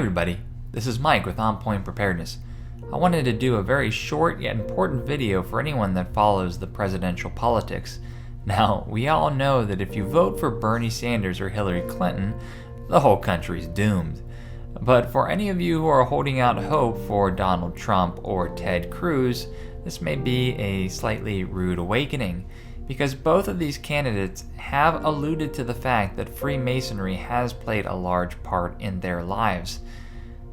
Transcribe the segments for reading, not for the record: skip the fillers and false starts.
everybody, this is Mike with On Point Preparedness. I wanted to do a very short yet important video for anyone that follows the presidential politics. Now, we all know that if you vote for Bernie Sanders or Hillary Clinton, the whole country's doomed. But for any of you who are holding out hope for Donald Trump or Ted Cruz, this may be a slightly rude awakening, because both of these candidates have alluded to the fact that Freemasonry has played a large part in their lives.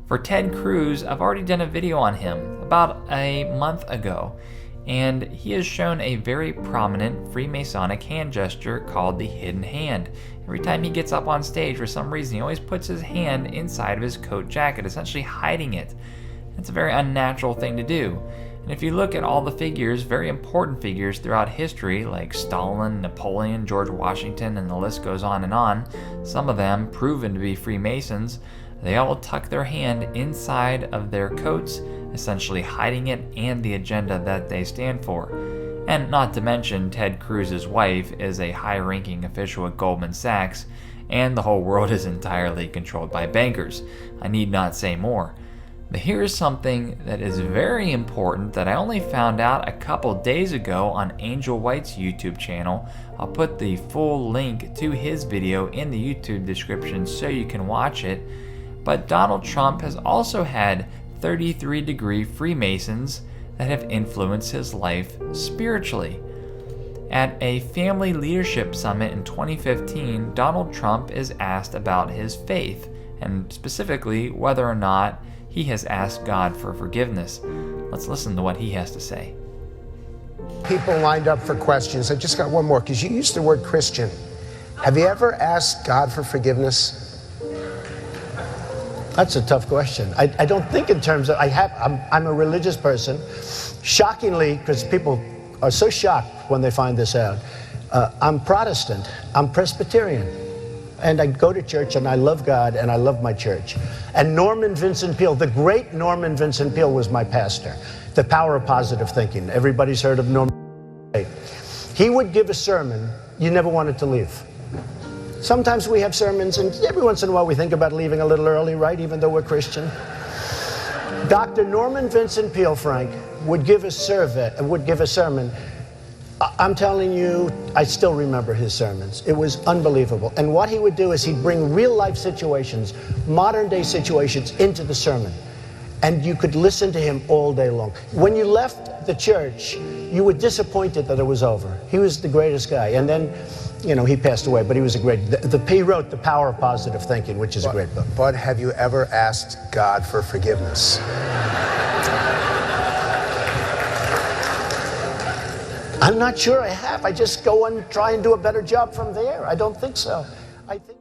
For Ted Cruz, I've already done a video on him about a month ago, and he has shown a very prominent Freemasonic hand gesture called the hidden hand. Every time he gets up on stage, for some reason, he always puts his hand inside of his coat jacket, essentially hiding it. It's a very unnatural thing to do. And if you look at all the figures, very important figures throughout history, like Stalin, Napoleon, George Washington, and the list goes on, some of them proven to be Freemasons, they all tuck their hand inside of their coats, essentially hiding it and the agenda that they stand for. And not to mention, Ted Cruz's wife is a high-ranking official at Goldman Sachs, and the whole world is entirely controlled by bankers. I need not say more. But here's something that is very important that I only found out a couple days ago on Angel White's YouTube channel. I'll put the full link to his video in the YouTube description so you can watch it. But Donald Trump has also had 33-degree Freemasons that have influenced his life spiritually. At a family leadership summit in 2015, Donald Trump is asked about his faith, and specifically whether or not he has asked God for forgiveness. Let's listen to what he has to say. People lined up for questions. I just got one more, because you used the word Christian. Have you ever asked God for forgiveness? That's a tough question. I don't think in terms of, I'm a religious person. Shockingly, because people are so shocked when they find this out, I'm Protestant, I'm Presbyterian. And I go to church, and I love God, and I love my church. And Norman Vincent Peale, the great Norman Vincent Peale, was my pastor. The Power of Positive Thinking. Everybody's heard of Norman. He would give a sermon you never wanted to leave. Sometimes we have sermons, and every once in a while we think about leaving a little early, right, even though we're Christian. Dr. Norman Vincent Peale, Frank, would give a sermon. I'm telling you, I still remember his sermons. It was unbelievable. And what he would do is he'd bring real-life situations, modern-day situations, into the sermon. And you could listen to him all day long. When you left the church, you were disappointed that it was over. He was the greatest guy. And then, you know, he passed away, but he was a great... He wrote The Power of Positive Thinking, which is a great book. But have you ever asked God for forgiveness? I'm not sure I have. I just go and try and do a better job from there. I don't think so. I think